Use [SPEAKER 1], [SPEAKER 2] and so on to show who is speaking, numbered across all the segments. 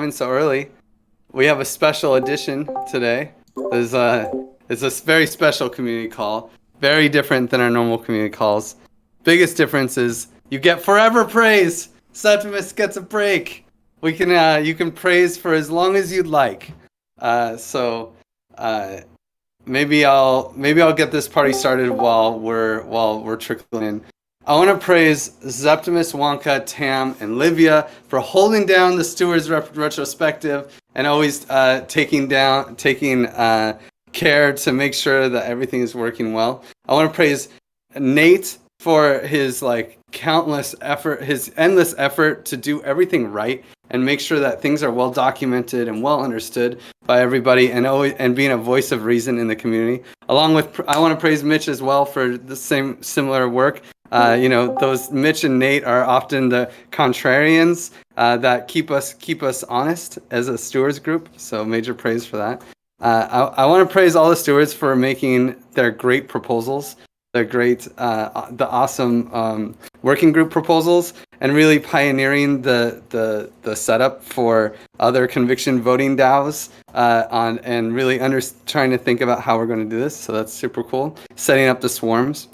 [SPEAKER 1] in so early. We have a special edition today. It's a very special community call, very different than our normal community calls. Biggest difference is you get forever praise. Septimus gets a break. You can praise for as long as you'd like. So maybe I'll get this party started while we're trickling in. I want to praise Septimus, Wonka, Tam, and Livia for holding down the Stewards retrospective and always taking care to make sure that everything is working well. I want to praise Nate for his countless effort, his endless effort to do everything right and make sure that things are well documented and well understood by everybody, and being a voice of reason in the community. Along with, I want to praise Mitch as well for the similar work. Those Mitch and Nate are often the contrarians that keep us honest as a stewards group. So major praise for that. I want to praise all the stewards for making their great proposals, the awesome working group proposals, and really pioneering the setup for other conviction voting DAOs and really trying to think about how we're going to do this. So that's super cool. Setting up the swarms.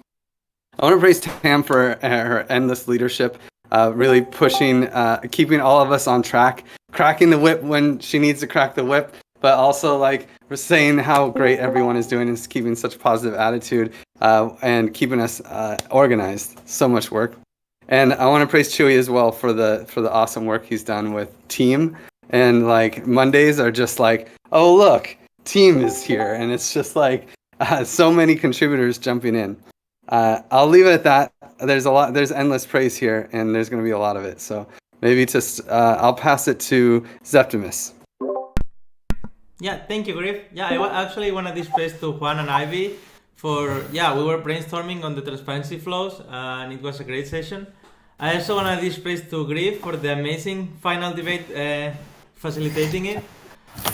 [SPEAKER 1] I want to praise Tam for her endless leadership, really pushing, keeping all of us on track, cracking the whip when she needs to crack the whip, but also we're saying how great everyone is doing and keeping such a positive attitude and keeping us organized. So much work. And I want to praise Chewy as well for the awesome work he's done with Team. And Mondays are just oh look, Team is here, and it's just so many contributors jumping in. I'll leave it at that. There's endless praise here, and there's going to be a lot of it. So maybe I'll pass it to Septimus.
[SPEAKER 2] Yeah, thank you, Griff. Yeah, I actually want to give praise to Juan and Ivy for, we were brainstorming on the transparency flows, and it was a great session. I also want to give praise to Griff for the amazing final debate, facilitating it.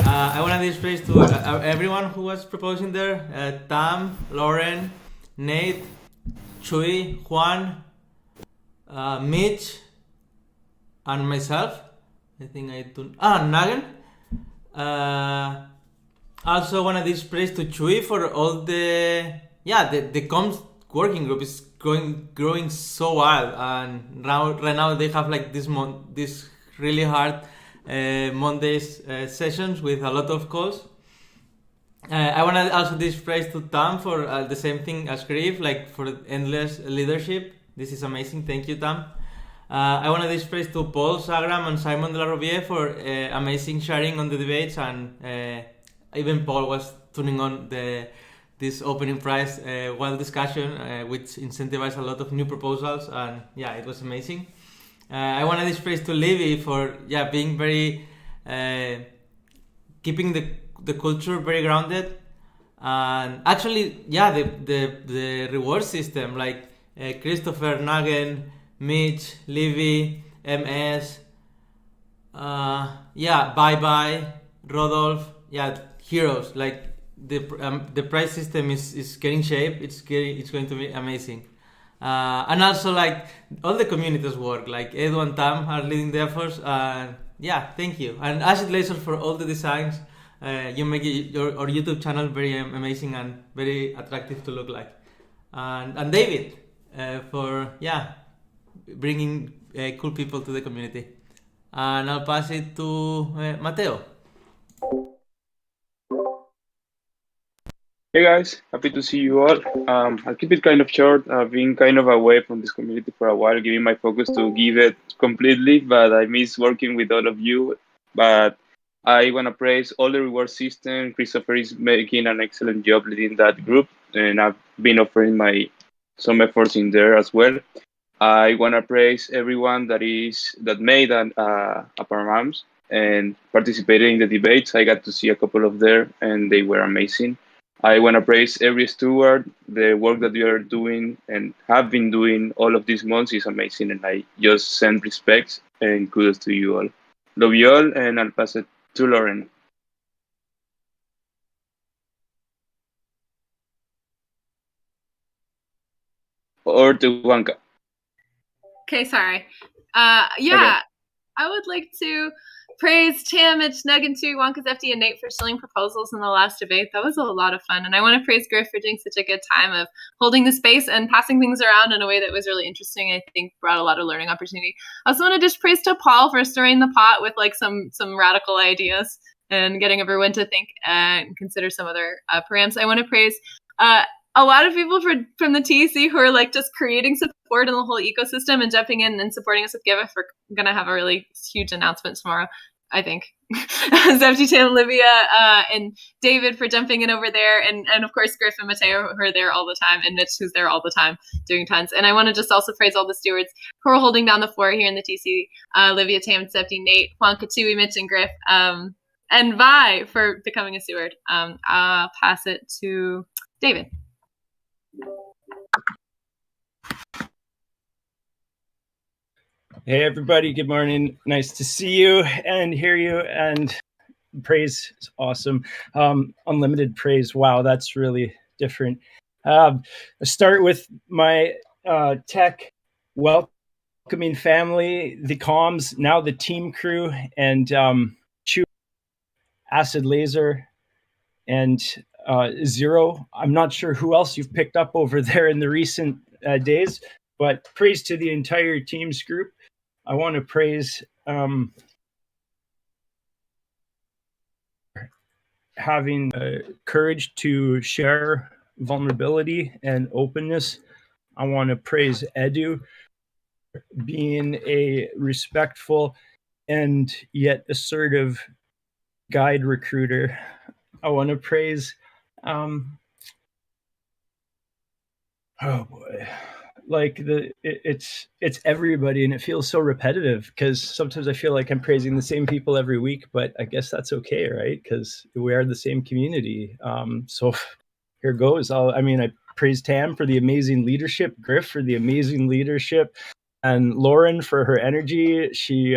[SPEAKER 2] I want to give praise to everyone who was proposing there, Tam, Lauren, Nate, Chuy, Juan, Mitch, and myself. I think I do. Nagan. Also want to give praise to Chuy for all the comms working group is growing so wild, and right now they have this really hard Mondays sessions with a lot of calls. I want to also give praise to Tam for the same thing as Griff, for endless leadership. This is amazing. Thank you, Tam. I want to give praise to Paul Sagram and Simon de la Roviere for amazing sharing on the debates, and even Paul was tuning on this opening prize while discussion, which incentivized a lot of new proposals, and it was amazing. I want to give praise to Livy for being very keeping the culture very grounded, and actually the reward system Christopher, Nagen, Mitch, Livy, MS, Bye Bye, Rodolph, heroes. The prize system is getting shape. It's going to be amazing. And also all the communities work. Edu and Tam are leading the efforts. Thank you. And Acid Laser for all the designs. You make your YouTube channel very amazing and very attractive to look like. And David for bringing cool people to the community. And I'll pass it to Mateo.
[SPEAKER 3] Hey guys, happy to see you all. I'll keep it kind of short. I've been kind of away from this community for a while, giving my focus to give it completely, but I miss working with all of you. But I want to praise all the reward system. Christopher is making an excellent job leading that group, and I've been offering some efforts in there as well. I want to praise everyone that made a Params and participated in the debates. I got to see a couple of there, and they were amazing. I want to praise every steward. The work that you are doing and have been doing all of these months is amazing, and I just send respects and kudos to you all. Love you all, and I'll pass it to Lauren. Or to Juanca.
[SPEAKER 4] Okay, sorry.
[SPEAKER 3] Okay.
[SPEAKER 4] I would like to praise Tam, Mitch, Nug, and Tui, Wonka's FD, and Nate for stealing proposals in the last debate. That was a lot of fun. And I want to praise Griff for doing such a good time of holding the space and passing things around in a way that was really interesting. I think brought a lot of learning opportunity. I also want to just praise to Paul for stirring the pot with like some radical ideas and getting everyone to think and consider some other params. I want to praise a lot of people from the TEC who are like just creating support in the whole ecosystem and jumping in and supporting us with Giva. We're going to have a really huge announcement tomorrow, I think. Zepti, Tam, Olivia, and David for jumping in over there. And of course, Griff and Mateo who are there all the time, and Mitch who's there all the time doing tons. And I want to just also praise all the stewards who are holding down the floor here in the TC. Olivia, Tam, Zepti, Nate, Juan, Katui, Mitch, and Griff. And Vi for becoming a steward. I'll pass it to David.
[SPEAKER 5] Hey everybody, good morning. Nice to see you and hear you, and praise is awesome. Unlimited praise, wow, that's really different. I start with my tech welcoming family, the comms, now the team crew, and Chew, Acid Laser, and Zero. I'm not sure who else you've picked up over there in the recent days, but praise to the entire teams group. I want to praise having courage to share vulnerability and openness. I want to praise Edu being a respectful and yet assertive guide recruiter. I want to praise oh boy, like it's everybody, and it feels so repetitive because sometimes I feel like I'm praising the same people every week, but I guess that's okay, right? Because we are the same community. So here goes. I praise Tam for the amazing leadership, Griff for the amazing leadership, and Lauren for her energy. She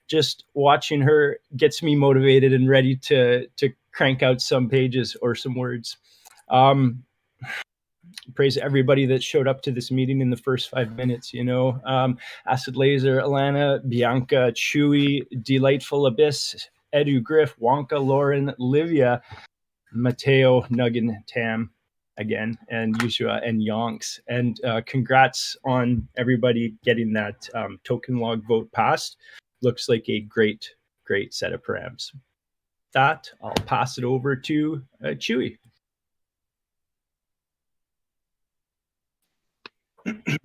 [SPEAKER 5] just watching her gets me motivated and ready to crank out some pages or some words. Praise everybody that showed up to this meeting in the first 5 minutes, Acid Laser, Alana, Bianca, Chewy, Delightful Abyss, Edu, Griff, Wonka, Lauren, Livia, Mateo, Nuggin, Tam again, and Yushua and Yonks. And congrats on everybody getting that token log vote passed. Looks like a great set of params. That, I'll pass it over to Chewy.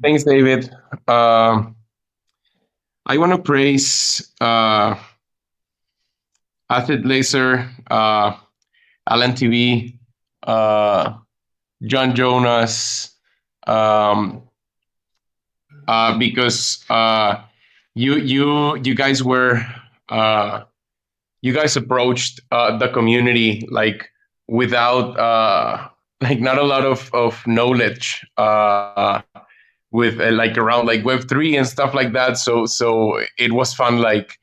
[SPEAKER 6] Thanks, David. I want to praise Acid Laser, Alan TV, John Jonas, because you guys were you guys approached the community like without like not a lot of knowledge with like around like Web3 and stuff like that. So it was fun like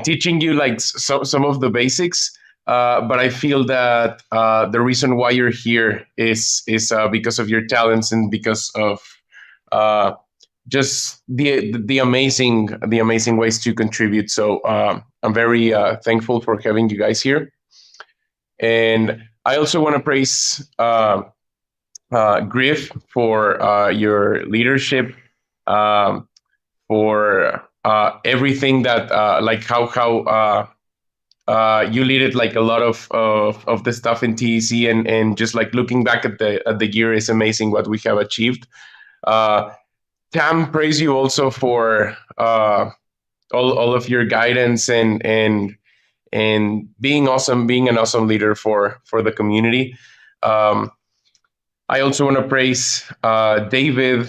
[SPEAKER 6] teaching you like some of the basics. But I feel that the reason why you're here is because of your talents and because of just the amazing ways to contribute. So I'm very thankful for having you guys here. And I also want to praise Griff for your leadership, for everything that like how you leaded like a lot of the stuff in TEC, and just like looking back at the year is amazing what we have achieved. Tam, praise you also for all of your guidance and being awesome, being an awesome leader for the community. I also want to praise David,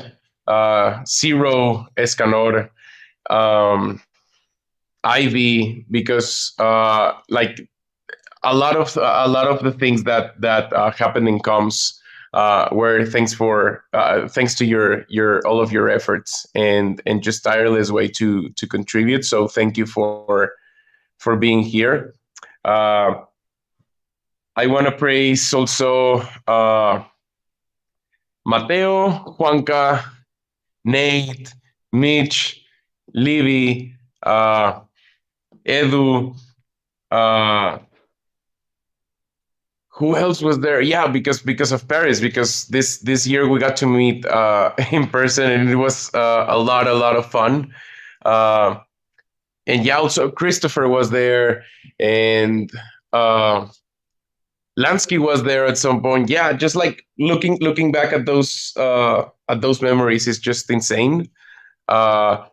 [SPEAKER 6] Zero, Escanor, Ivy, because like a lot of the things that happened in comms were thanks to your all of your efforts and just tireless way to contribute. So thank you for being here. I want to praise also Mateo, Juanca, Nate, Mitch, Livy, Edu. Uh, who else was there? Yeah, because of Paris. Because this year we got to meet in person, and it was a lot of fun. Uh, and yeah, also Christopher was there, and uh, Lansky was there at some point. Yeah, just like looking back at those memories is just insane. Uh,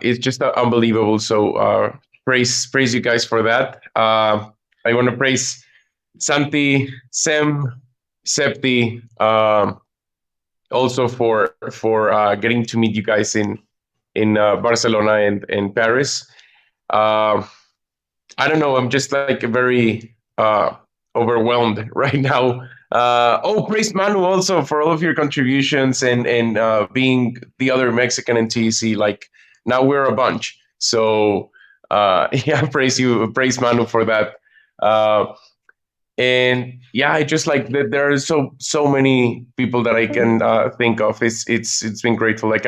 [SPEAKER 6] it's just unbelievable. So praise you guys for that. I want to praise Santi, Sem, Septi, also for getting to meet you guys in Barcelona and Paris. Uh, I don't know. I'm just like very overwhelmed right now. Praise Manu also for all of your contributions and being the other Mexican in TEC. Like now we're a bunch. So yeah, praise Manu for that. And yeah, I just like that there are so many people that I can think of. It's been grateful. Like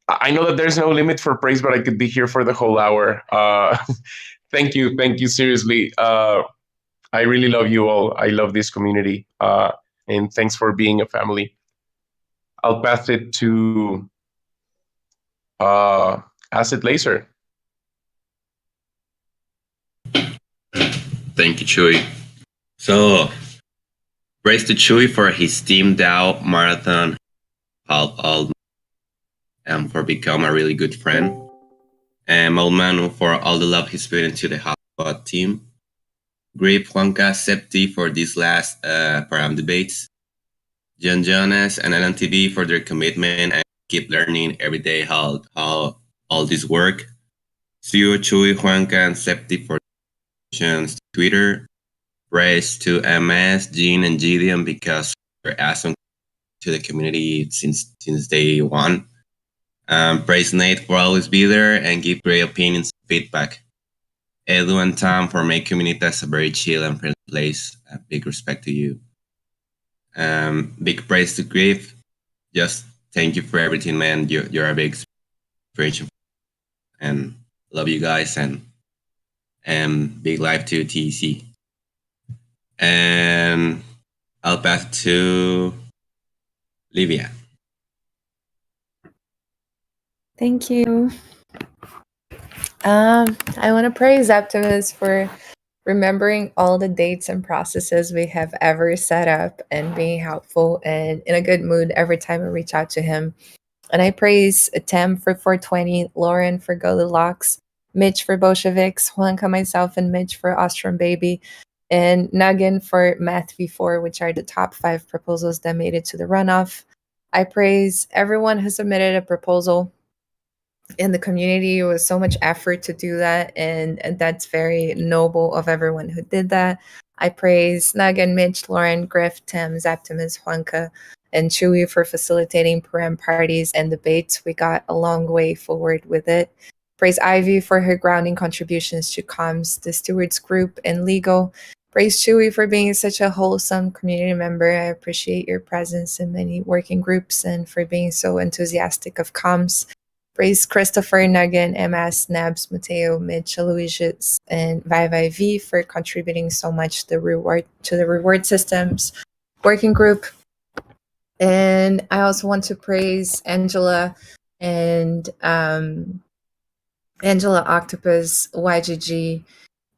[SPEAKER 6] I know that there's no limit for praise, but I could be here for the whole hour. Thank you, seriously. I really love you all. I love this community, and thanks for being a family. I'll pass it to Acid Laser.
[SPEAKER 7] Thank you, Chuy. So, praise to Chuy for his Team DAO marathon all and for becoming a really good friend. And Old Manu for all the love he's put into the Hotspot team. Griff, Juanca, Septi for these last Param debates. John Jonas and LNTV for their commitment and keep learning every day how all this work. Sio, Chuy, Juanca, and Septi for Twitter. Praise to MS, Gene, and Gideon because they're awesome to the community since day one. Praise Nate for always be there and give great opinions and feedback. Edu and Tom for making Comunitas a very chill and friendly place. Big respect to you. Big praise to Griff. Just thank you for everything, man. You're a big inspiration, and love you guys. And big life to TEC. And I'll pass to Livia.
[SPEAKER 8] Thank you. I want to praise Optimus for remembering all the dates and processes we have ever set up and being helpful and in a good mood every time I reach out to him. And I praise Tem for 420, Lauren for Goldilocks, Mitch for Bolsheviks, Juanca, myself, and Mitch for Austrian Baby, and Nugin for Math V4, which are the top 5 proposals that made it to the runoff. I praise everyone who submitted a proposal in the community. It was so much effort to do that, and that's very noble of everyone who did that. I praise Nugin, Mitch, Lauren, Griff, Tim, Zaptimus, Juanca, and Chewy for facilitating param parties and debates. We got a long way forward with it. Praise Ivy for her grounding contributions to comms, the stewards group, and legal. Praise Chewy for being such a wholesome community member. I appreciate your presence in many working groups and for being so enthusiastic of comms. Praise Christopher, Nugget, MS, Nabs, Mateo, Mitch, Aloysius, and Vai V for contributing so much to the reward systems working group. And I also want to praise Angela and Angela Octopus, YGG,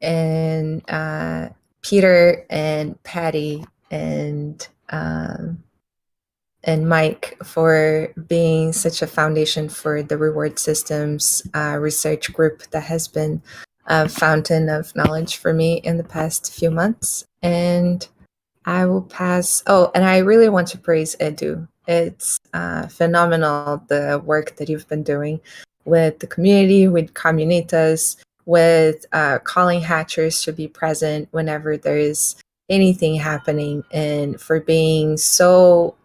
[SPEAKER 8] and Peter and Patty and Mike for being such a foundation for the reward systems research group that has been a fountain of knowledge for me in the past few months. And I will pass. Oh, and I really want to praise Edu. It's phenomenal, the work that you've been doing with the community, with Comunitas, with calling hatchers to be present whenever there is anything happening, and for being so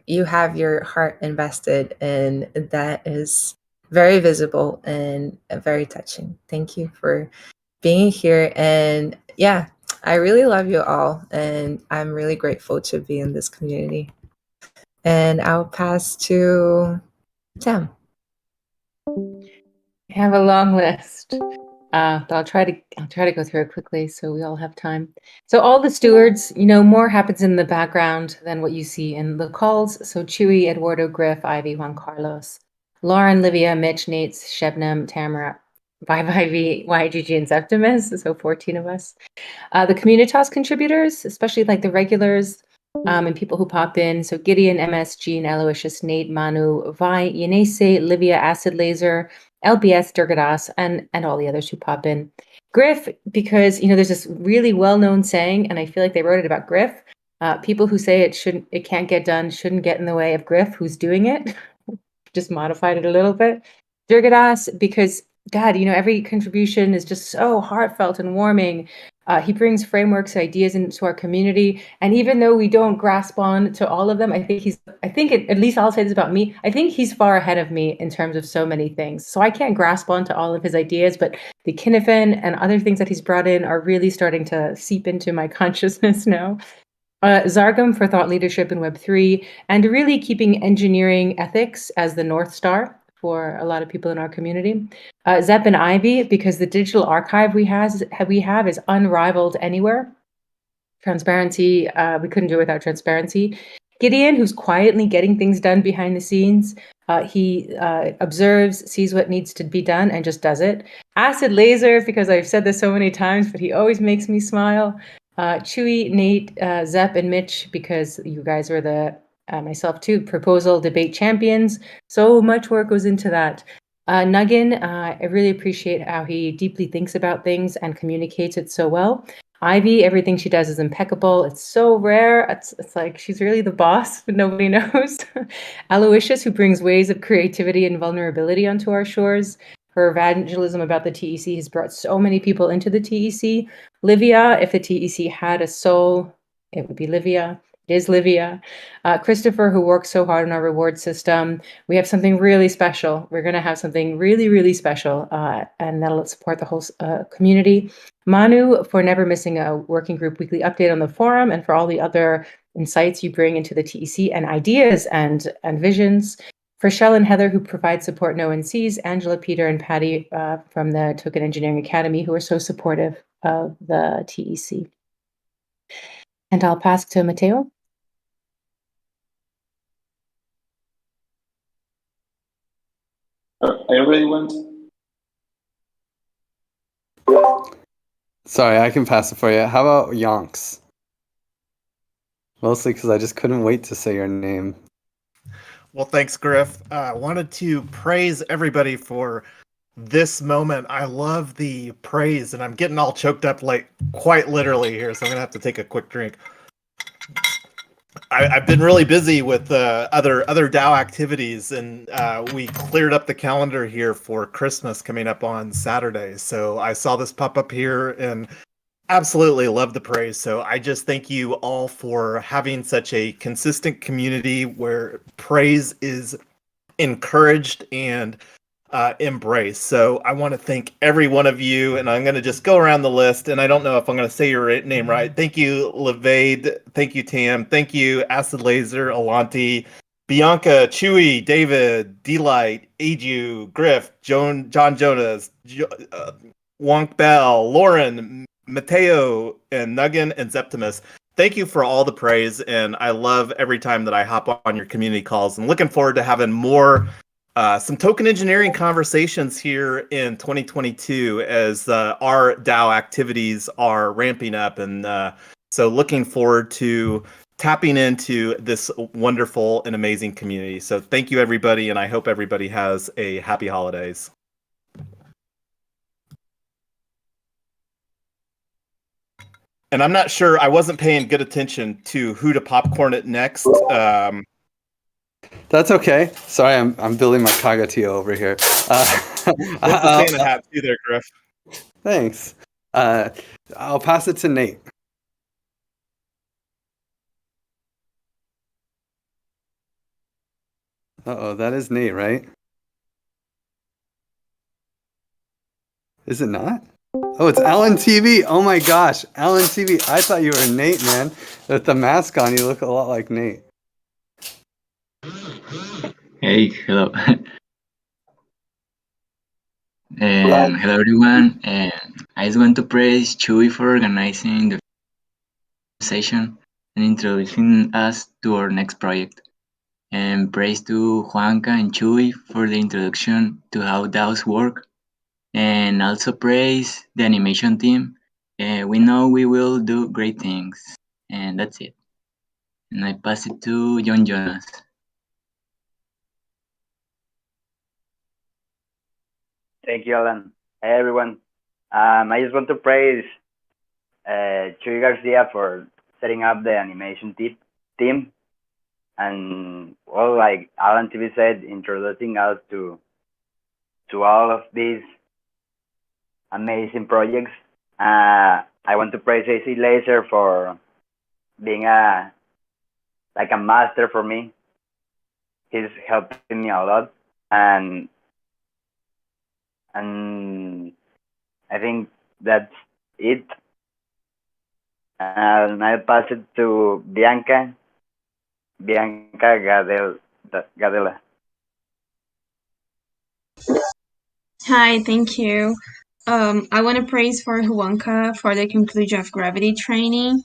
[SPEAKER 8] you have your heart invested, and that is very visible and very touching. Thank you for being here. And yeah, I really love you all, and I'm really grateful to be in this community. And I'll pass to Tim.
[SPEAKER 9] I have a long list. But I'll try to go through it quickly so we all have time. So all the stewards, more happens in the background than what you see in the calls. So Chewy, Eduardo, Griff, Ivy, Juan Carlos, Lauren, Livia, Mitch, Nate, Shebnam, Tamara, Vive, Ivy, YGG, and Septimus. So 14 of us. The Communitas contributors, especially like the regulars, and people who pop in. So Gideon, MS, Gene, Aloysius, Nate, Manu, Vi, Yenese, Livia, Acid Laser, LBS, Durgadas, and all the others who pop in. Griff, because there's this really well-known saying, and I feel like they wrote it about Griff. People who say it can't get done, shouldn't get in the way of Griff, who's doing it. Just modified it a little bit. Durgadas, because God, every contribution is just so heartfelt and warming. He brings frameworks, ideas into our community, and even though we don't grasp on to all of them, at least I'll say this about me. I think he's far ahead of me in terms of so many things. So I can't grasp on to all of his ideas, but the Kinefin and other things that he's brought in are really starting to seep into my consciousness now. Zargam for thought leadership in Web3, and really keeping engineering ethics as the North Star for a lot of people in our community. Zep and Ivy, because the digital archive we have is unrivaled anywhere. Transparency, we couldn't do it without transparency. Gideon, who's quietly getting things done behind the scenes. He observes, sees what needs to be done, and just does it. Acid Laser, because I've said this so many times, but he always makes me smile. Chewy, Nate, Zep, and Mitch, because you guys are the myself too, proposal debate champions. So much work goes into that. Nuggin, I really appreciate how he deeply thinks about things and communicates it so well. Ivy, everything she does is impeccable. It's so rare. It's like she's really the boss, but nobody knows. Aloysius, who brings ways of creativity and vulnerability onto our shores. Her evangelism about the TEC has brought so many people into the TEC. Livia, if the TEC had a soul, it would be Livia. It is Livia. Christopher, who works so hard on our reward system. We have something really special. We're going to have something really, really special, and that'll support the whole community. Manu, for never missing a working group weekly update on the forum, and for all the other insights you bring into the TEC and ideas and visions. For Shell and Heather, who provide support no one sees. Angela, Peter, and Patty from the Token Engineering Academy, who are so supportive of the TEC. And I'll pass to Matteo.
[SPEAKER 3] I already went.
[SPEAKER 1] Sorry, I can pass it for you. How about Yonks? Mostly because I just couldn't wait to say your name.
[SPEAKER 10] Well, thanks, Griff. I wanted to praise everybody for this moment. I love the praise, and I'm getting all choked up, like quite literally here, so I'm going to have to take a quick drink. I've been really busy with other DAO activities, and we cleared up the calendar here for Christmas coming up on Saturday. So I saw this pop up here and absolutely love the praise. So I just thank you all for having such a consistent community where praise is encouraged and embrace. So I want to thank every one of you, and I'm going to just go around the list, and I don't know if I'm going to say your name right. Thank you, Levade. Thank you, Tam. Thank you, Acid Laser, Alanti, Bianca, Chewy, David, Delight, Aju, Griff, John Jonas, Wonk Bell, Lauren, Mateo, and Nuggin, and Septimus. Thank you for all the praise, and I love every time that I hop on your community calls, and looking forward to having more some token engineering conversations here in 2022 as our DAO activities are ramping up. And so looking forward to tapping into this wonderful and amazing community. So thank you, everybody. And I hope everybody has a happy holidays. And I'm not sure, I wasn't paying good attention to who to popcorn it next.
[SPEAKER 1] That's okay. Sorry, I'm building my Caga TO over here.
[SPEAKER 10] With the Santa hat too there, Griff.
[SPEAKER 1] Thanks. I'll pass it to Nate. Uh-oh, that is Nate, right? Is it not? Oh, it's Alan TV. Oh my gosh, Alan TV. I thought you were Nate, man. With the mask on, you look a lot like Nate.
[SPEAKER 11] Hey, hello. Hello everyone, and I just want to praise Chewy for organizing the session and introducing us to our next project. And praise to Juanca and Chewy for the introduction to how DAOs work. And also praise the animation team. We know we will do great things. And that's it. And I pass it to John Jonas.
[SPEAKER 12] Thank you, Alan. Hey, everyone. I just want to praise Chuy Garcia for setting up the animation team. And, well, like Alan TV said, introducing us to all of these amazing projects. I want to praise AC Laser for being a master for me. He's helping me a lot. And I think that's it. And I'll pass it to Bianca Gadela.
[SPEAKER 13] Hi, thank you. I want to praise for Juanca for the conclusion of gravity training.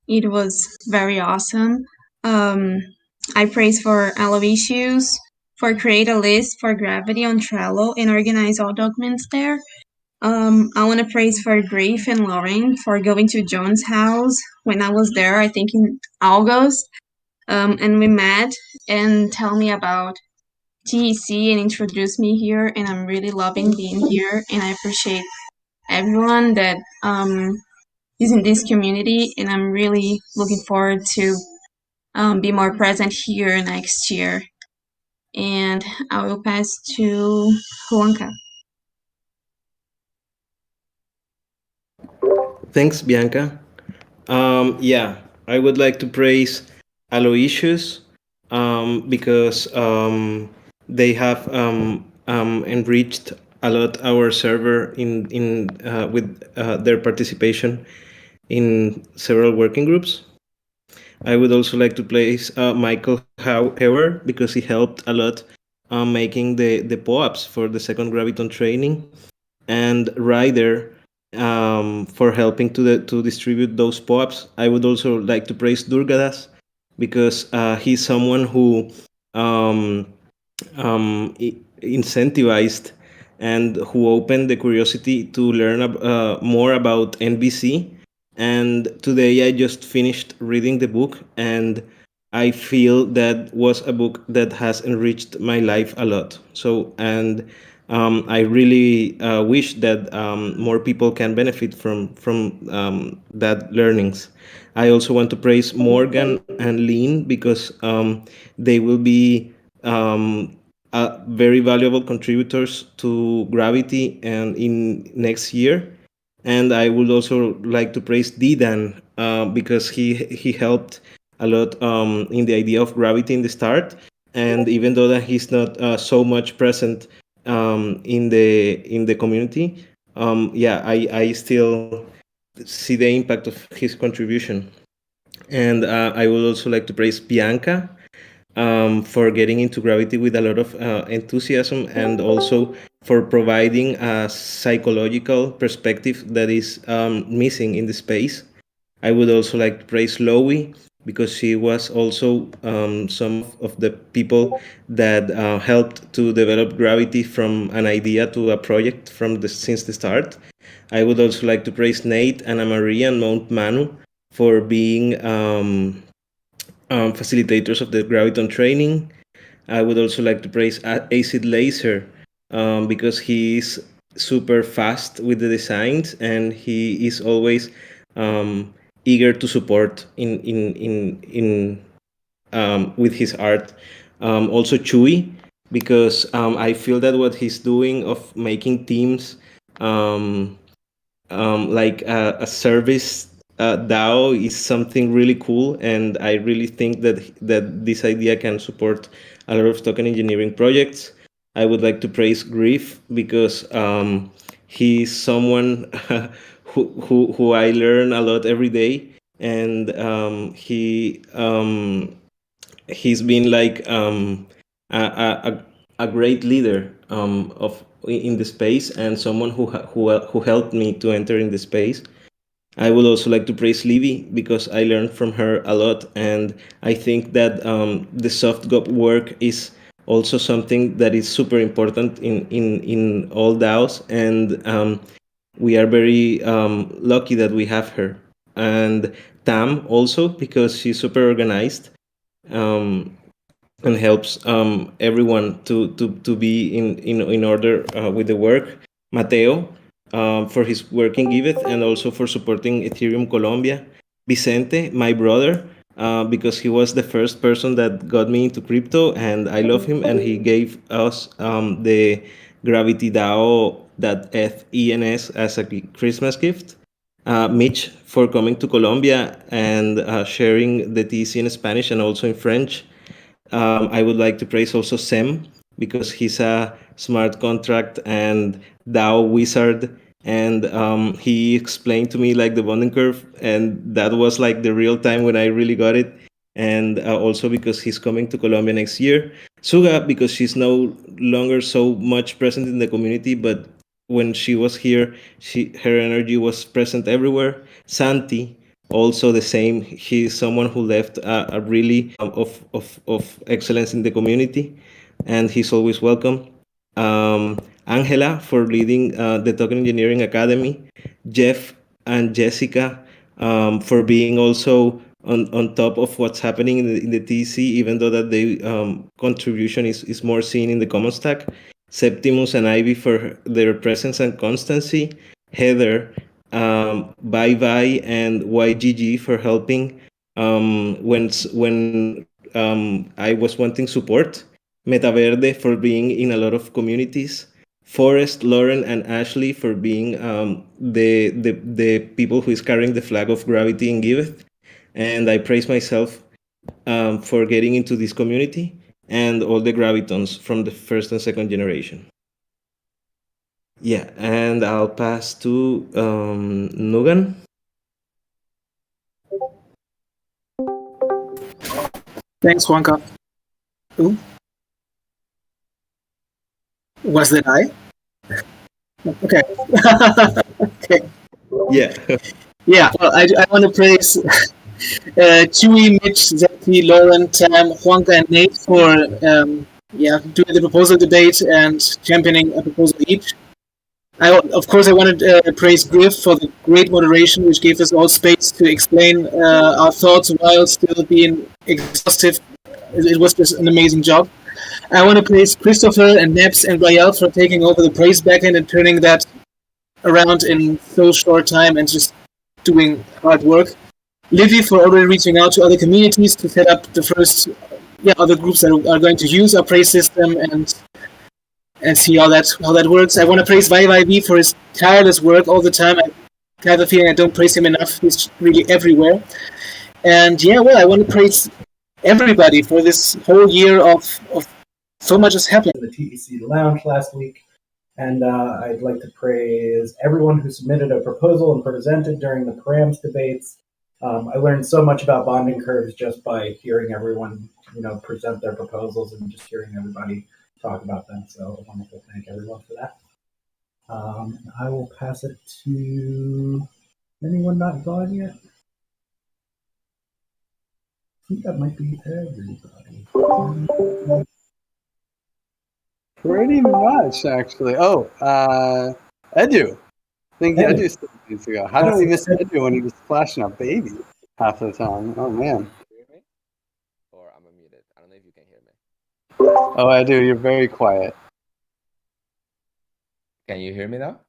[SPEAKER 13] It was very awesome. I praise for Aloysius for create a list for gravity on Trello and organize all documents there. I want to praise for Grief and Lauren for going to John's house when I was there, I think in August. And we met and tell me about TEC and introduce me here, and I'm really loving being here, and I appreciate everyone that is in this community, and I'm really looking forward to be more present here next year. And I will pass to Juanca.
[SPEAKER 14] Thanks, Bianca. Yeah, I would like to praise Aloysius because they have enriched a lot our server in with their participation in several working groups. I would also like to praise Michael Hauer because he helped a lot making the POAPs for the second Graviton training, and Ryder for helping to distribute those POAPs. I would also like to praise Durgadas because he's someone who incentivized and who opened the curiosity to learn more about NBC. And today I just finished reading the book, and I feel that was a book that has enriched my life a lot. So, and I really wish that more people can benefit from that learnings. I also want to praise Morgan and Lean because they will be very valuable contributors to Gravity and in next year. And I would also like to praise Didan because he helped a lot in the idea of Gravity in the start. And even though that he's not so much present in the community, yeah, I still see the impact of his contribution. And I would also like to praise Bianca for getting into Gravity with a lot of enthusiasm, and also for providing a psychological perspective that is missing in the space. I would also like to praise Lowy because she was also some of the people that helped to develop Gravity from an idea to a project since the start. I would also like to praise Nate, Anna Maria, and Mount Manu for being facilitators of the Graviton training. I would also like to praise Acid Laser because he is super fast with the designs, and he is always eager to support in with his art. Also Chewy, because I feel that what he's doing of making teams like a service DAO is something really cool, and I really think that this idea can support a lot of token engineering projects. I would like to praise Grief because he's someone who I learn a lot every day, and he's been like a great leader of in the space and someone who helped me to enter in the space. I would also like to praise Livy because I learned from her a lot, and I think that the soft work is also something that is super important in all DAOs, and we are very lucky that we have her. And Tam also because she's super organized. And helps everyone to be in order with the work. Mateo, for his work in Giveth and also for supporting Ethereum Colombia. Vicente, my brother, because he was the first person that got me into crypto, and I love him, and he gave us the Gravity DAO ENS as a Christmas gift. Mitch for coming to Colombia and sharing the TEC in Spanish and also in French. I would like to praise also Sem because he's a smart contract and DAO wizard, and he explained to me like the bonding curve, and that was like the real time when I really got it. And also because he's coming to Colombia next year. Suga because she's no longer so much present in the community, but when she was here, her energy was present everywhere. Santi also the same. He's someone who left a really of excellence in the community, and he's always welcome. Angela for leading the Token Engineering Academy. Jeff and Jessica for being also on top of what's happening in the TC, even though that the contribution is more seen in the common stack. Septimus and Ivy for their presence and constancy. Heather, Bye Bye, and YGG for helping when I was wanting support. Metaverde for being in a lot of communities. Forrest, Lauren, and Ashley for being the people who is carrying the flag of gravity in Giveth. And I praise myself for getting into this community and all the gravitons from the first and second generation. Yeah, and I'll pass to Nugan.
[SPEAKER 15] Thanks, Juanca. Ooh. Was that I? Okay. Okay.
[SPEAKER 14] Yeah.
[SPEAKER 15] Yeah, well, I want to praise Chewy, Mitch, Zeki, Lauren, Tam, Juanca, and Nate for doing the proposal debate and championing a proposal each. Of course, I wanted to praise Griff for the great moderation, which gave us all space to explain our thoughts while still being exhaustive. It was just an amazing job. I want to praise Christopher and Nebs and Rael for taking over the praise backend and turning that around in so short time and just doing hard work. Livy for already reaching out to other communities to set up the first other groups that are going to use our praise system and see how that works. I want to praise ViVi for his tireless work all the time. I have a feeling I don't praise him enough. He's really everywhere. And I want to praise everybody for this whole year of so much has happened.
[SPEAKER 16] The TEC Lounge last week, and I'd like to praise everyone who submitted a proposal and presented during the params debates. I learned so much about bonding curves just by hearing everyone, present their proposals and just hearing everybody talk about them. So I want to thank everyone for that. And I will pass it to anyone not gone yet. I think that might be everybody.
[SPEAKER 1] Pretty much, actually. Oh, Edu. I think Edu still needs to go. How did we miss Edu when he was flashing a baby half the time? Oh, man.
[SPEAKER 17] Or I'm muted. I don't know if you can hear me.
[SPEAKER 1] Oh, Edu, you're very quiet.
[SPEAKER 17] Can you hear me now?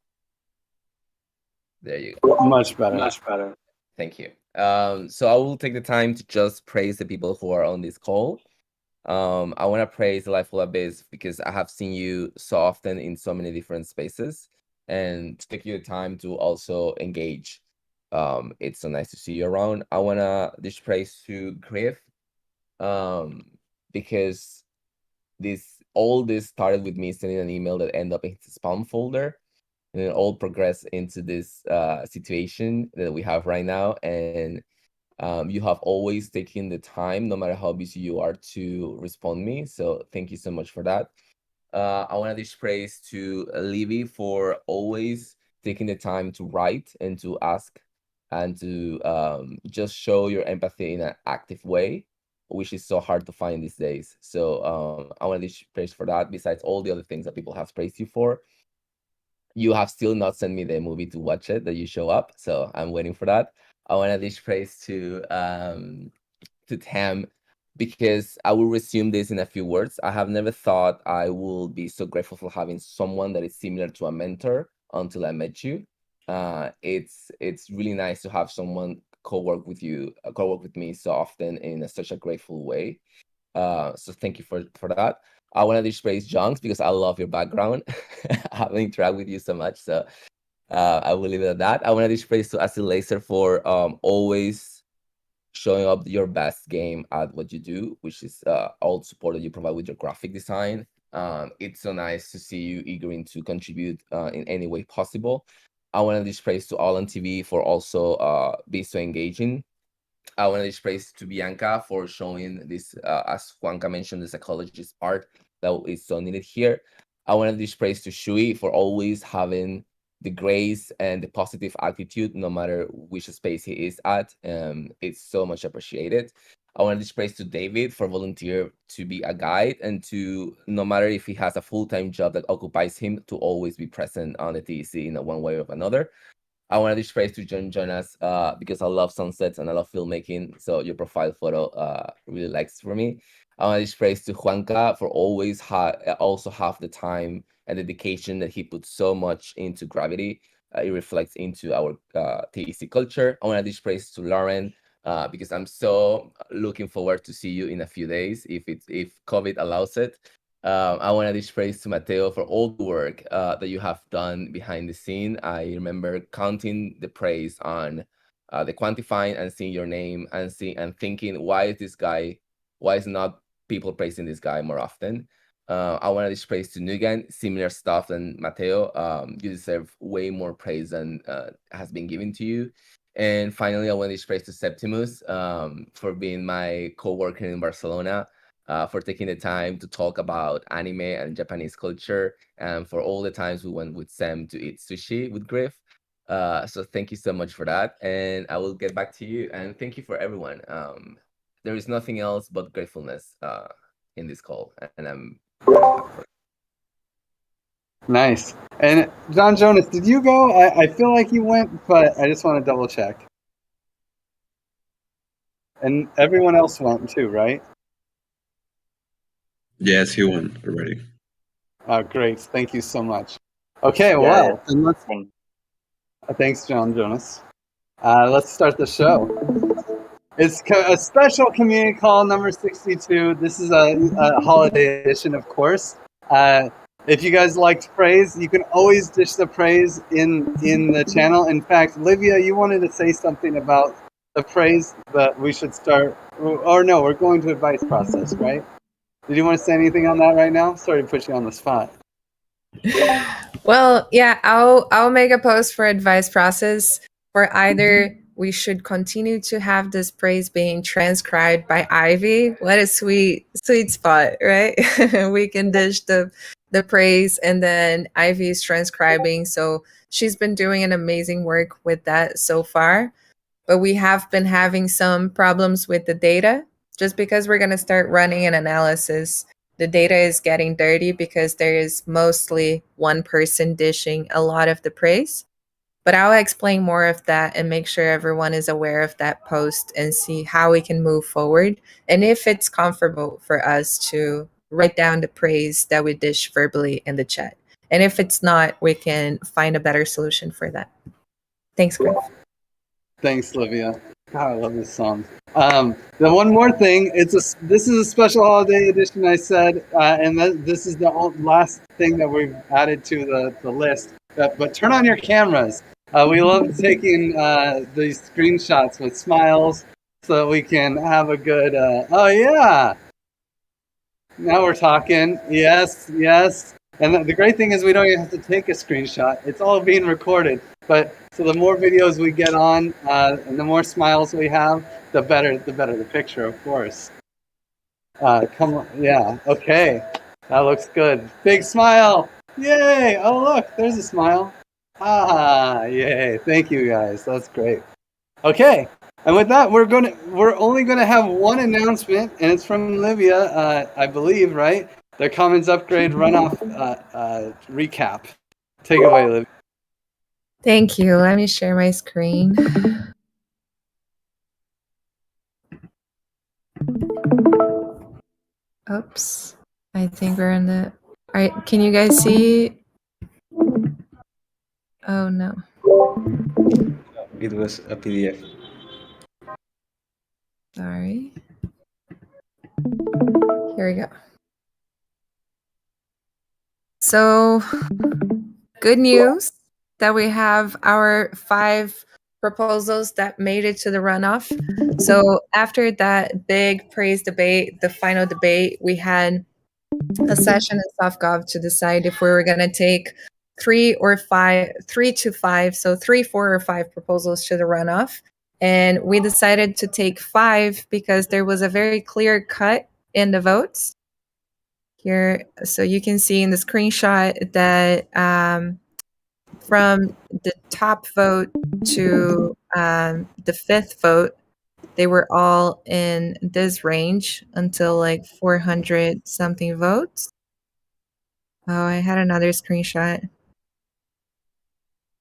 [SPEAKER 17] There you go.
[SPEAKER 1] Much better.
[SPEAKER 17] Much better. Thank you. So I will take the time to just praise the people who are on this call. I want to praise the Lifeful Abyss because I have seen you so often in so many different spaces, and to take your time to also engage. It's so nice to see you around. I want to dish praise to Griff because all this started with me sending an email that ended up in his spam folder, and it all progressed into this situation that we have right now. And you have always taken the time, no matter how busy you are, to respond me. So thank you so much for that. I want to dish praise to Livy for always taking the time to write and to ask and to just show your empathy in an active way, which is so hard to find these days. So I want to dish praise for that. Besides all the other things that people have praised you for, you have still not sent me the movie to watch it that you show up, so I'm waiting for that. I want to dish praise to Tam, because I will resume this in a few words. I have never thought I will be so grateful for having someone that is similar to a mentor until I met you. It's really nice to have someone co-work with you, co-work with me so often in such a grateful way. So thank you for that. I want to dish praise Junks because I love your background. I haven't interacted with you so much, so I will leave it at that. I want to dish praise to Acid Laser for always showing up your best game at what you do, which is all the support that you provide with your graphic design. It's so nice to see you eager to contribute in any way possible. I want to dish praise to Alan TV for also being so engaging. I want to dish praise to Bianca for showing this, as Juanca mentioned, the psychologist part that is so needed here. I want to dish praise to Shui for always having the grace and the positive attitude, no matter which space he is at. It's so much appreciated. I want to dish praise to David for volunteer to be a guide and to, no matter if he has a full-time job that occupies him, to always be present on the TEC in one way or another. I want to dish praise to John Jonas because I love sunsets and I love filmmaking. So your profile photo really likes for me. I want to dish praise to Juanca for always also have the time and dedication that he puts so much into Gravity. It reflects into our TEC culture. I want to dish praise to Lauren because I'm so looking forward to see you in a few days if COVID allows it. I want to dish praise to Mateo for all the work that you have done behind the scene. I remember counting the praise on the quantifying and seeing your name and thinking, why is not people praising this guy more often? I want to dish praise to Nugan, similar stuff than Mateo. You deserve way more praise than has been given to you. And finally, I want to dish praise to Septimus for being my co-worker in Barcelona. For taking the time to talk about anime and Japanese culture, and for all the times we went with Sam to eat sushi with Griff. So thank you so much for that, and I will get back to you. And thank you for everyone. There is nothing else but gratefulness in this call, and I'm
[SPEAKER 1] Nice. And John Jonas, did you go? I feel like you went, but I just want to double check. And everyone else went too, right?
[SPEAKER 7] Yes, he won already.
[SPEAKER 1] Oh, great. Thank you so much. Okay,
[SPEAKER 12] Yeah,
[SPEAKER 1] well,
[SPEAKER 12] yeah.
[SPEAKER 1] then let's,
[SPEAKER 12] Thank-
[SPEAKER 1] thanks, John Jonas. Let's start the show. It's a special community call number 62. This is a holiday edition, of course. If you guys liked praise, you can always dish the praise in the channel. In fact, Livia, you wanted to say something about the praise, but we should start. Or no, we're going to advice process, right? Did you want to say anything on that right now? Sorry to put you on the spot.
[SPEAKER 8] Well, yeah, I'll make a post for advice process for either we should continue to have this praise being transcribed by Ivy. What a sweet spot, right? We can dish the praise and then Ivy is transcribing. So she's been doing an amazing work with that so far. But we have been having some problems with the data. Just because we're going to start running an analysis, the data is getting dirty because there is mostly one person dishing a lot of the praise. But I'll explain more of that and make sure everyone is aware of that post and see how we can move forward. And if it's comfortable for us to write down the praise that we dish verbally in the chat. And if it's not, we can find a better solution for that. Thanks, Griff.
[SPEAKER 1] Thanks, Livia. God, I love this song. The one more thing, this is a special holiday edition, I said, and this is the last thing that we've added to the list. But turn on your cameras. We love taking these screenshots with smiles so that we can have a good. Oh yeah, now we're talking. Yes. And the great thing is we don't even have to take a screenshot. It's all being recorded. But so the more videos we get on, and the more smiles we have, the better the picture, of course. Come on, yeah, okay. That looks good. Big smile. Yay. Oh, look, there's a smile. Ah, yay. Thank you guys. That's great. Okay. And with that, we're only gonna have one announcement, and it's from Livia, I believe, right? The Commons Upgrade runoff recap. Take it away, Livia.
[SPEAKER 8] Thank you. Let me share my screen. Oops. I think we're in the... All right, can you guys see? Oh, no.
[SPEAKER 14] It was a PDF.
[SPEAKER 8] Sorry. Here we go. So, good news that we have our 5 proposals that made it to the runoff. So after that big praise debate, the final debate, we had a session in SoftGov to decide if we were going to take 3 to 5, so 3, 4, or 5 proposals to the runoff. And we decided to take 5 because there was a very clear cut in the votes. Here, so you can see in the screenshot that from the top vote to the 5th vote, they were all in this range until like 400 something votes. Oh, I had another screenshot.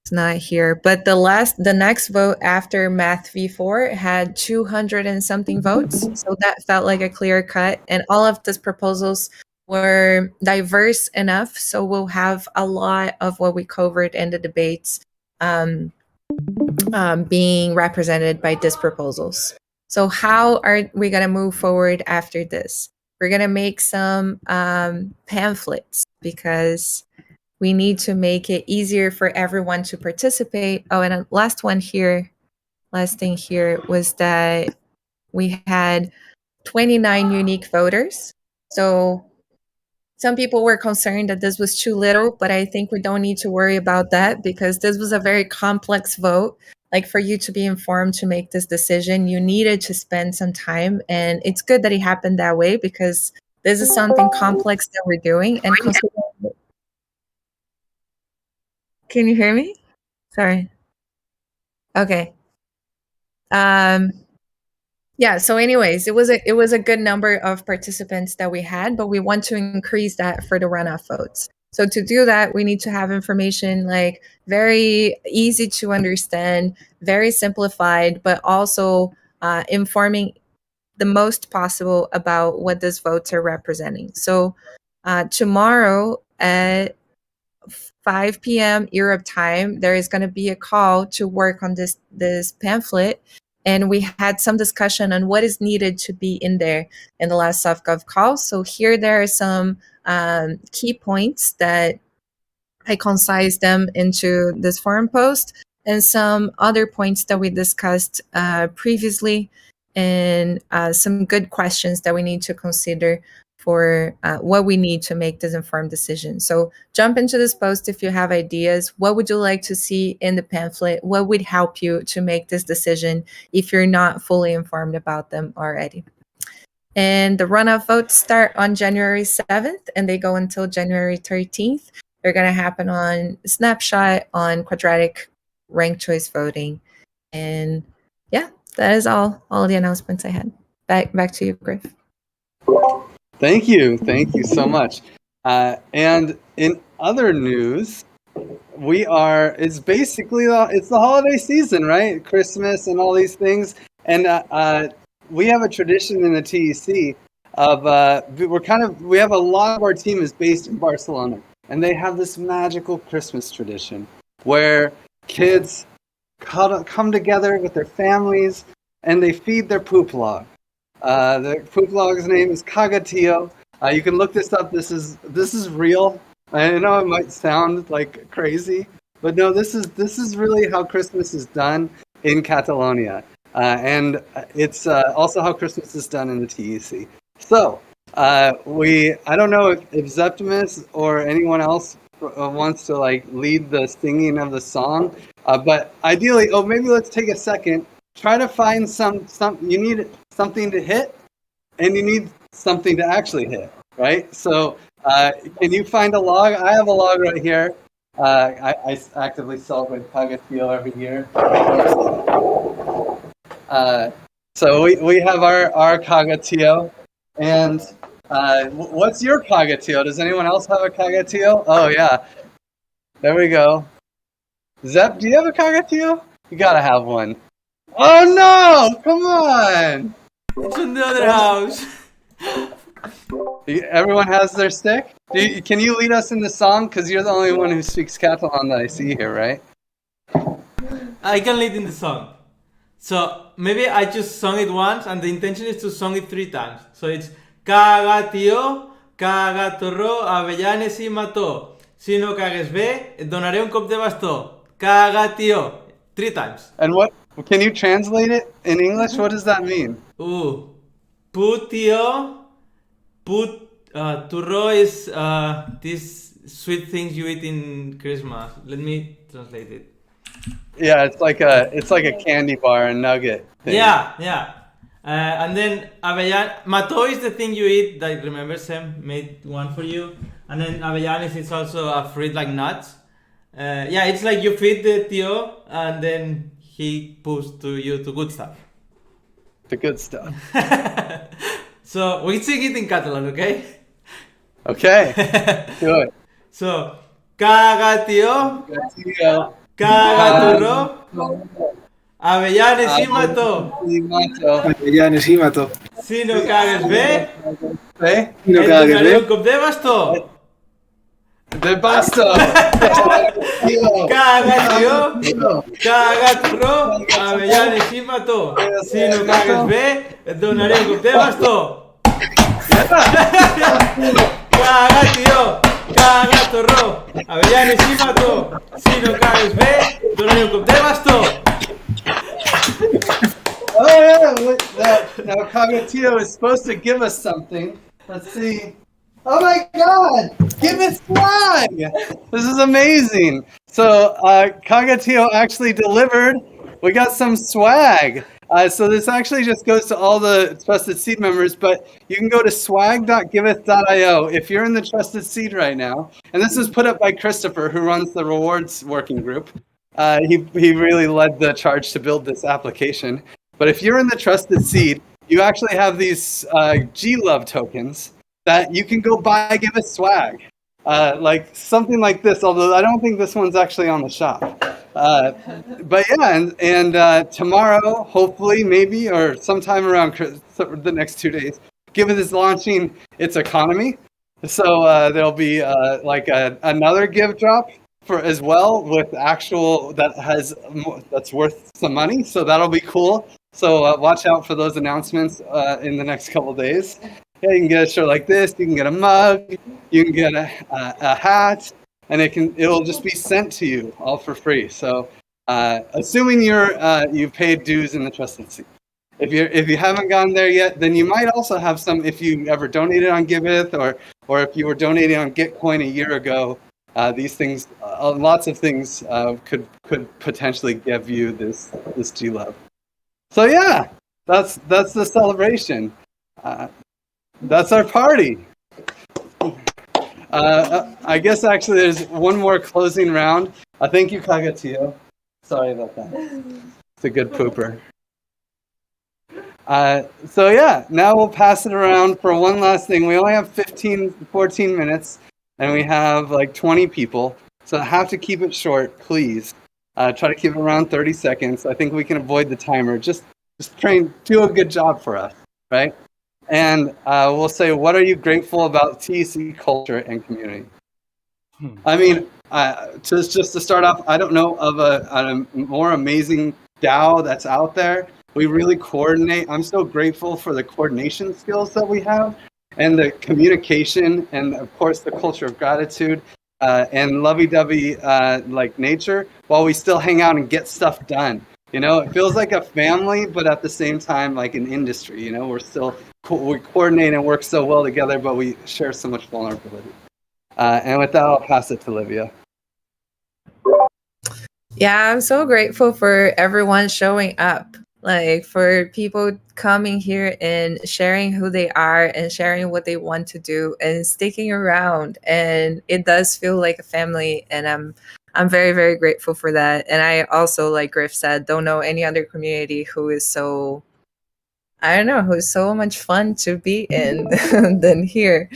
[SPEAKER 8] It's not here, but the next vote after Math V4 had 200 and something votes. So that felt like a clear cut, and all of these proposals were diverse enough, so we'll have a lot of what we covered in the debates being represented by these proposals. So how are we going to move forward after this? We're going to make some pamphlets because we need to make it easier for everyone to participate. Oh, and last thing here was that we had 29 unique voters. So some people were concerned that this was too little, but I think we don't need to worry about that because this was a very complex vote. Like, for you to be informed to make this decision, you needed to spend some time. And it's good that it happened that way because this is something complex that we're doing. And can you hear me? Sorry. Okay. Yeah, so anyways, it was a good number of participants that we had, but we want to increase that for the runoff votes. So to do that, we need to have information like very easy to understand, very simplified, but also informing the most possible about what these votes are representing. So tomorrow at 5 p.m. Europe time, there is going to be a call to work on this pamphlet. And we had some discussion on what is needed to be in there in the last SoftGov call. So here there are some key points that I concised them into this forum post, and some other points that we discussed previously, and some good questions that we need to consider for what we need to make this informed decision. So jump into this post if you have ideas. What would you like to see in the pamphlet? What would help you to make this decision if you're not fully informed about them already? And the runoff votes start on January 7th and they go until January 13th. They're going to happen on Snapshot, on quadratic ranked choice voting. And yeah, that is all the announcements I had. Back to you, Griff.
[SPEAKER 1] Thank you so much. And in other news, it's basically it's the holiday season, right? Christmas and all these things, and we have a tradition in the TEC of we have a lot of our team is based in Barcelona, and they have this magical Christmas tradition where kids come together with their families and they feed their poop log. The poop log's name is Caga. You can look this up. This is real. I know it might sound like crazy, but no, this is really how Christmas is done in Catalonia, and it's also how Christmas is done in the TEC. So I don't know if Septimus or anyone else wants to like lead the singing of the song, but ideally, maybe let's take a second. Try to find some. You need something to hit, and you need something to actually hit, right? So Can you find a log? I have a log right here. I actively celebrate Caga every year. So we have our Caga, and what's your Caga? Does anyone else have a Caga? Oh yeah, there we go. Zep, do you have a Caga? You gotta have one. Oh no! Come on!
[SPEAKER 2] It's in the other house.
[SPEAKER 1] Everyone has their stick? Can you lead us in the song? Because you're the only one who speaks Catalan that I see here, right?
[SPEAKER 2] I can lead in the song. So maybe I just sung it once, and the intention is to sing it 3 times. So it's Caga tío, caga torró, avellanes y mató. Si no cagues bé, et donaré un cop de bastó. Caga tío. 3 times.
[SPEAKER 1] And what? Can you translate it in English? What does that mean?
[SPEAKER 2] Put tío. Turro is these sweet things you eat in Christmas. Let me translate it.
[SPEAKER 1] Yeah, it's like a candy bar, a nugget thing.
[SPEAKER 2] Yeah. And then mato is the thing you eat. Like, remember, Sam made one for you. And then avellanes is also a fruit like nuts. Yeah, it's like you feed the tío, and then he puts to you to good stuff.
[SPEAKER 1] The good stuff.
[SPEAKER 2] So we sing it in Catalan, okay?
[SPEAKER 1] Okay. Do it.
[SPEAKER 2] So, caga tío, caga turro, avellanes y mató.
[SPEAKER 15] Avellanes y mató.
[SPEAKER 2] Si no cagues bé,
[SPEAKER 15] Si no cagues
[SPEAKER 2] donaré
[SPEAKER 15] bé,
[SPEAKER 2] un cop de bastó.
[SPEAKER 1] De basto.
[SPEAKER 2] Caga tío, caga turro, avellanes y mató. Si no cagues bé, donaré un cop de bastó. Caga tío, caga torró, avellanes y mató. Si no cagues bé, donaré un cop de bastó.
[SPEAKER 1] Oh yeah, now Caga is supposed to give us something. Let's see. Oh my God! Give us swag! This is amazing. So Caga actually delivered. We got some swag. So this actually just goes to all the Trusted Seed members, but you can go to swag.giveth.io if you're in the Trusted Seed right now. And this was put up by Christopher, who runs the rewards working group. He really led the charge to build this application. But if you're in the Trusted Seed, you actually have these G-Love tokens that you can go buy Giveth swag. Like something like this, although I don't think this one's actually on the shop. But yeah, and tomorrow, hopefully, maybe, or sometime around the next 2 days, Giveth is launching its economy. So there'll be like another give drop for as well with actual that's worth some money. So that'll be cool. So watch out for those announcements in the next couple days. Yeah, you can get a shirt like this. You can get a mug. You can get a hat, and it'll just be sent to you all for free. So, assuming you've paid dues in the Trusted Seed. If you haven't gotten there yet, then you might also have some if you ever donated on Giveth or if you were donating on Gitcoin a year ago. These things, lots of things, could potentially give you this G-Love. So yeah, that's the celebration. That's our party. I guess actually there's one more closing round. Thank you, Caga. Sorry about that. It's a good pooper. So yeah, now we'll pass it around for one last thing. We only have 14 minutes, and we have like 20 people. So I have to keep it short, please. Try to keep it around 30 seconds. I think we can avoid the timer. Just do a good job for us, right? And we'll say, what are you grateful about TEC culture and community? I mean, just to start off, I don't know of a more amazing DAO that's out there. We really coordinate. I'm so grateful for the coordination skills that we have and the communication and, of course, the culture of gratitude and lovey-dovey like nature while we still hang out and get stuff done. You know, it feels like a family, but at the same time, like an industry. You know, we coordinate and work so well together, but we share so much vulnerability. And with that, I'll pass it to Livia.
[SPEAKER 8] Yeah, I'm so grateful for everyone showing up. Like for people coming here and sharing who they are and sharing what they want to do and sticking around, and it does feel like a family, and I'm very, very grateful for that. And I also, like Griff said, don't know any other community who is so, I don't know, who's so much fun to be in than here.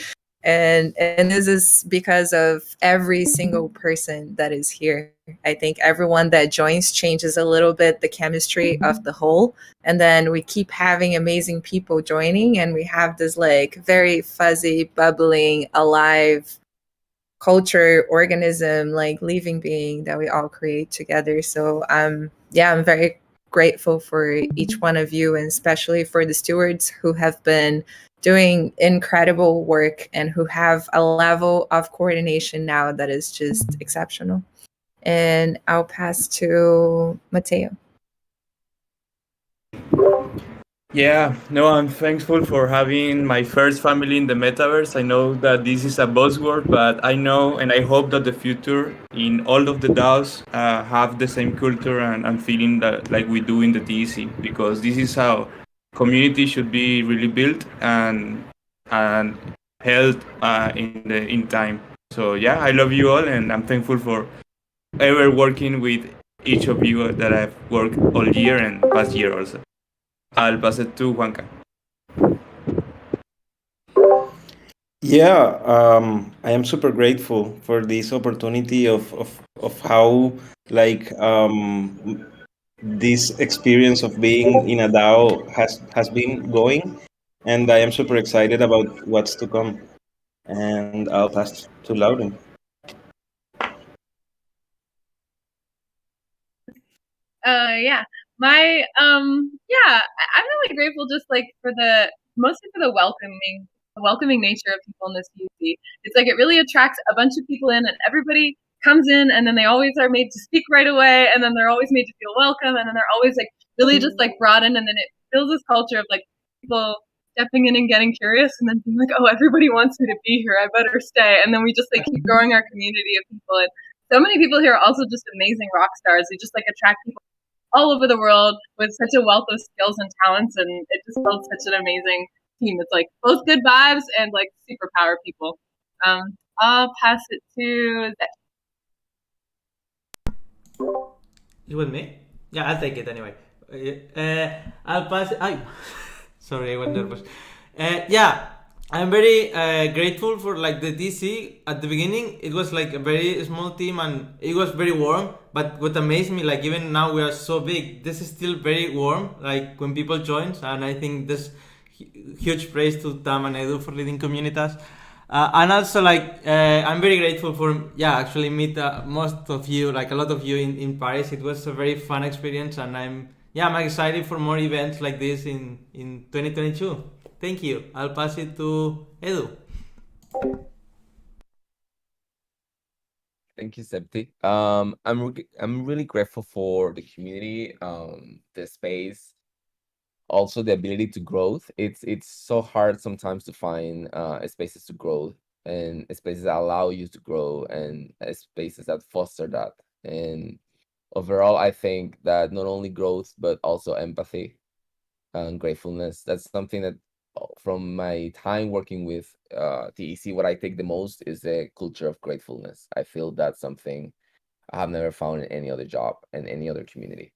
[SPEAKER 8] And this is because of every single person that is here. I think everyone that joins changes a little bit the chemistry of the whole, and then we keep having amazing people joining, and we have this like very fuzzy, bubbling, alive culture, organism, like living being that we all create together. So yeah, I'm very grateful for each one of you, and especially for the stewards who have been doing incredible work and who have a level of coordination now that is just exceptional. And I'll pass to Mateo.
[SPEAKER 3] Yeah, no, I'm thankful for having my first family in the metaverse. I know that this is a buzzword, but I know and I hope that the future in all of the DAOs have the same culture and feeling that like we do in the TEC, because this is how community should be really built and held in time. So yeah, I love you all, and I'm thankful for ever working with each of you that I've worked all year and past year also. I'll pass it to Juanca.
[SPEAKER 14] Yeah, I am super grateful for this opportunity of how like this experience of being in a DAO has been going, and I am super excited about what's to come. And I'll pass to Lauren.
[SPEAKER 4] Yeah, my yeah, I'm really grateful just like for the mostly for the welcoming nature of people in this UC. It's like it really attracts a bunch of people in, and everybody comes in, and then they always are made to speak right away, and then they're always made to feel welcome, and then they're always like really just like brought in, and then it builds this culture of like people stepping in and getting curious, and then being like, oh, everybody wants me to be here, I better stay, and then we just like keep growing our community of people. And so many people here are also just amazing rock stars. They just like attract people all over the world with such a wealth of skills and talents, and it just builds such an amazing team. It's like both good vibes and like superpower people. I'll pass it to Zach.
[SPEAKER 2] You with me? Yeah, I'll take it anyway. I'll pass it. Sorry, I was nervous. Yeah, I'm very grateful for like the DC at the beginning. It was like a very small team and it was very warm. But what amazed me, like even now we are so big, this is still very warm. Like when people join, and I think this huge praise to Tam and Edu for leading Communitas. And also like I'm very grateful for actually meet most of you, like a lot of you in Paris. It was a very fun experience, and I'm excited for more events like this in 2022. Thank you. I'll pass it to Edu.
[SPEAKER 17] Thank you, Septi. I'm really grateful for the community, the space, also the ability to grow. It's so hard sometimes to find spaces to grow and spaces that allow you to grow and spaces that foster that. And overall, I think that not only growth but also empathy and gratefulness. That's something that from my time working with TEC, what I take the most is the culture of gratefulness. I feel that's something I have never found in any other job and any other community.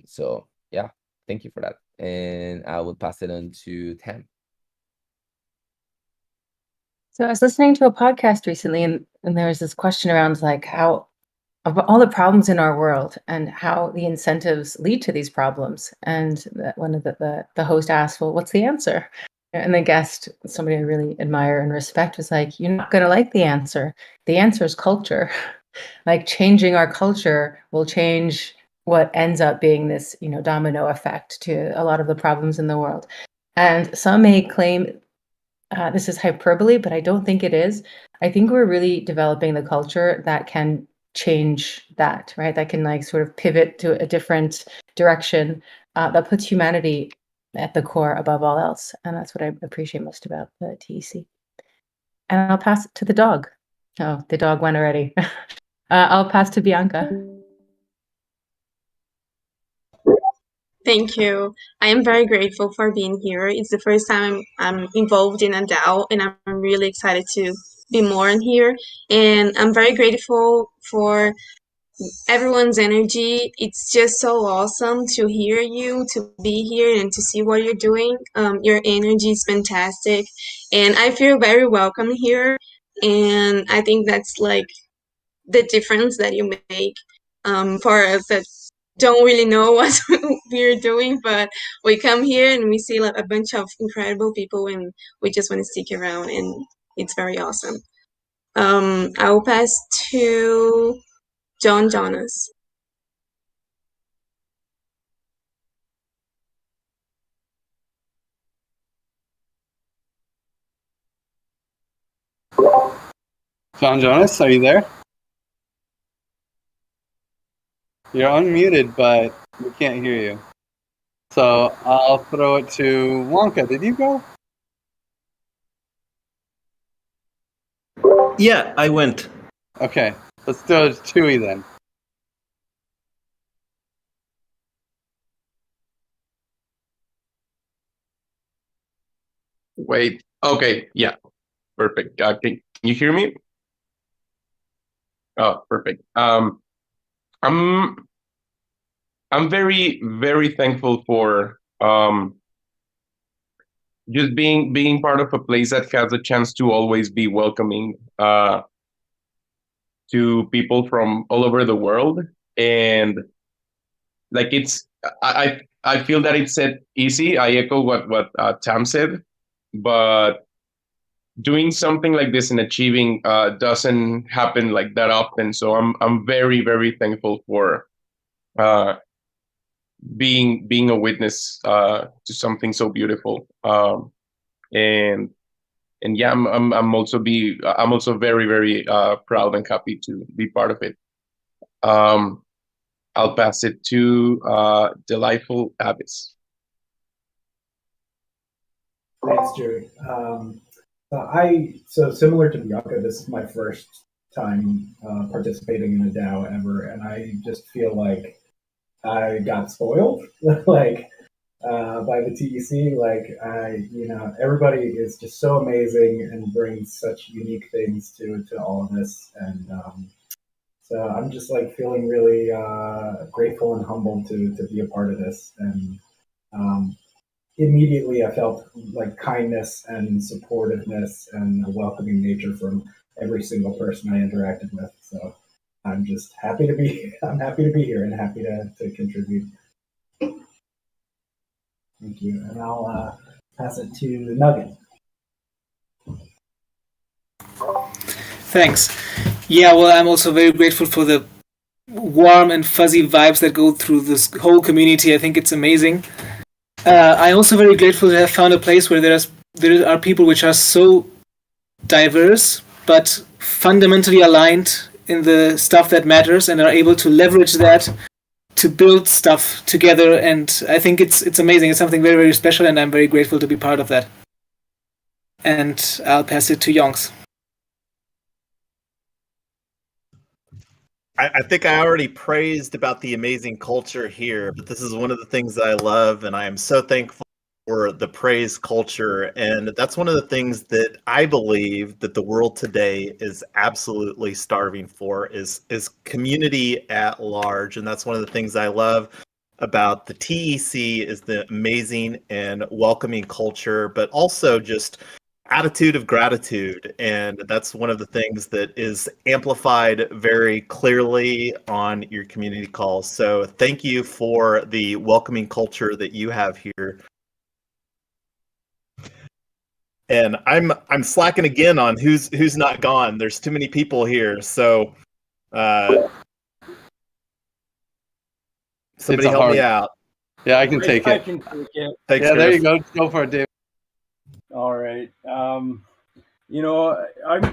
[SPEAKER 17] So yeah, thank you for that. And I will pass it on to Tam.
[SPEAKER 9] So I was listening to a podcast recently, and there was this question around like how of all the problems in our world and how the incentives lead to these problems. And one of the host asked, well, what's the answer? And the guest, somebody I really admire and respect, was like, you're not going to like the answer. The answer is culture. Like changing our culture will change what ends up being this, domino effect to a lot of the problems in the world. And some may claim this is hyperbole, but I don't think it is. I think we're really developing the culture that can change that, right? That can like sort of pivot to a different direction that puts humanity at the core above all else. And that's what I appreciate most about the TEC. And I'll pass it to the dog. Oh, the dog went already. I'll pass to Bianca.
[SPEAKER 13] Thank you. I am very grateful for being here. It's the first time I'm involved in a DAO, and I'm really excited to be more in here. And I'm very grateful for everyone's energy. It's just so awesome to hear you, to be here, and to see what you're doing. Your energy is fantastic, and I feel very welcome here. And I think that's like the difference that you make for us that don't really know what we're doing, but we come here and we see like a bunch of incredible people, and we just want to stick around, and it's very awesome. I will pass to John Jonas.
[SPEAKER 1] John Jonas, are you there? You're unmuted, but we can't hear you. So I'll throw it to Wonka. Did you go?
[SPEAKER 14] Yeah, I went.
[SPEAKER 1] Okay, let's throw it to Chewy then.
[SPEAKER 6] Wait. Okay. Yeah. Perfect. Can you hear me? Oh, perfect. I'm very, very thankful for just being part of a place that has a chance to always be welcoming to people from all over the world. And like I feel that it's said easy. I echo what Tam said, but doing something like this and achieving doesn't happen like that often. So I'm very, very thankful for uh, being a witness to something so beautiful. And yeah, I'm also very, very proud and happy to be part of it. I'll pass it to Delightful Abyss.
[SPEAKER 16] Thanks, Jerry. So similar to Bianca, this is my first time participating in a DAO ever, and I just feel like I got spoiled, like by the TEC. Like everybody is just so amazing and brings such unique things to all of this, and so I'm just like feeling really grateful and humbled to be a part of this, and immediately I felt like kindness and supportiveness and a welcoming nature from every single person I interacted with. So I'm just happy to be here and happy to contribute. Thank you. And I'll pass it to Nugget.
[SPEAKER 15] Thanks. Yeah, well, I'm also very grateful for the warm and fuzzy vibes that go through this whole community. I think it's amazing. I'm also very grateful to have found a place where there are people which are so diverse but fundamentally aligned in the stuff that matters and are able to leverage that to build stuff together. And I think it's amazing. It's something very, very special, and I'm very grateful to be part of that. And I'll pass it to Yonks.
[SPEAKER 10] I think I already praised about the amazing culture here, but this is one of the things that I love, and I am so thankful for the praise culture. And that's one of the things that I believe that the world today is absolutely starving for is community at large. And that's one of the things I love about the TEC is the amazing and welcoming culture, but also just attitude of gratitude. And that's one of the things that is amplified very clearly on your community calls. So thank you for the welcoming culture that you have here. And I'm slacking again on who's not gone. There's too many people here. So somebody help me out.
[SPEAKER 1] Yeah, I can take
[SPEAKER 5] I
[SPEAKER 1] it.
[SPEAKER 5] can take it.
[SPEAKER 10] Thanks,
[SPEAKER 1] yeah, there
[SPEAKER 10] Griff.
[SPEAKER 1] you go. Go for it, Dave.
[SPEAKER 5] All right. I'm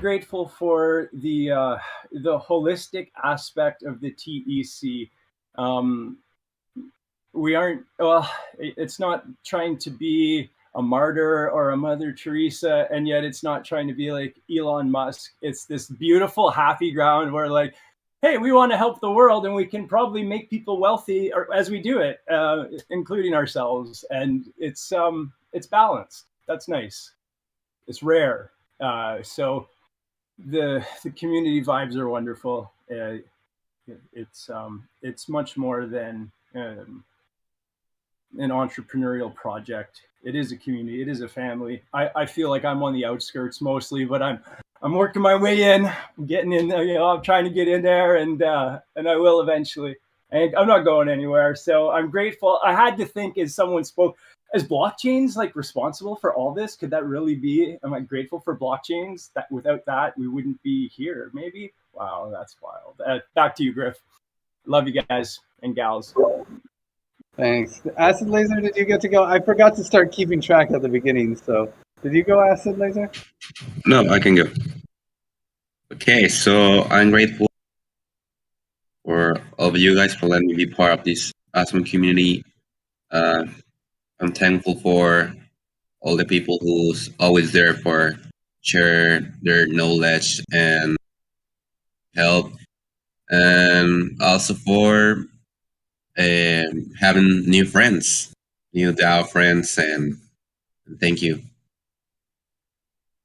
[SPEAKER 5] grateful for the holistic aspect of the TEC. We aren't, well, it's not trying to be a martyr or a Mother Teresa, and yet it's not trying to be like Elon Musk. It's this beautiful, happy ground where like hey, we want to help the world, and we can probably make people wealthy as we do it, including ourselves. And it's balanced. That's nice. It's rare. So the community vibes are wonderful. It's much more than an entrepreneurial project. It is a community. It is a family. I feel like I'm on the outskirts mostly, but I'm working my way in. I'm getting in. I'm trying to get in there, and I will eventually. And I'm not going anywhere. So I'm grateful. I had to think as someone spoke. Is blockchains like responsible for all this? Could that really be? Am I grateful for blockchains? That without that we wouldn't be here. Maybe. Wow, that's wild. Back to you, Griff. Love you guys and gals.
[SPEAKER 1] Thanks. Acid Laser, did you get to go? I forgot to start keeping track at the beginning, so did you go, Acid Laser?
[SPEAKER 7] No, I can go. Okay, so I'm grateful for all of you guys for letting me be part of this awesome community. I'm thankful for all the people who's always there for share their knowledge and help, and also for having new friends, new DAO friends, and thank you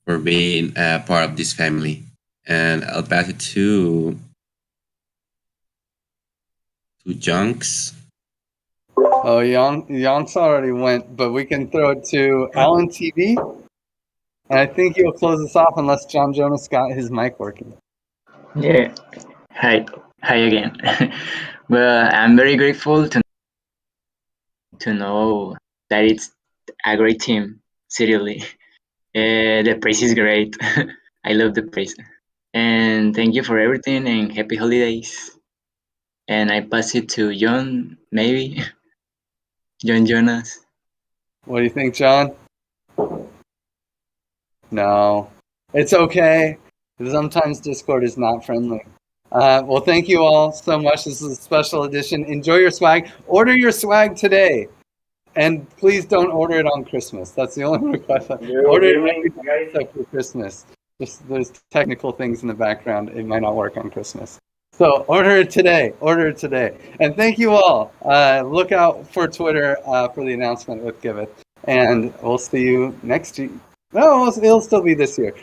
[SPEAKER 7] for being a part of this family. And I'll pass it to Junks.
[SPEAKER 1] Oh, Yonks already went, but we can throw it to Alan TV. And I think he'll close us off unless John Jonas got his mic working.
[SPEAKER 11] Yeah. Hi again. Well, I'm very grateful to know that it's a great team. Seriously, the praise is great. I love the praise, and thank you for everything and happy holidays. And I pass it to John, maybe John Jonas.
[SPEAKER 1] What do you think, John? No, it's okay. Sometimes Discord is not friendly. Well, thank you all so much. This is a special edition. Enjoy your swag. Order your swag today. And please don't order it on Christmas. That's the only request. Order it except for Christmas. Just there's technical things in the background. It might not work on Christmas. So order it today. Order it today. And thank you all. Look out for Twitter for the announcement with Giveth. And we'll see you next year. No, it'll still be this year.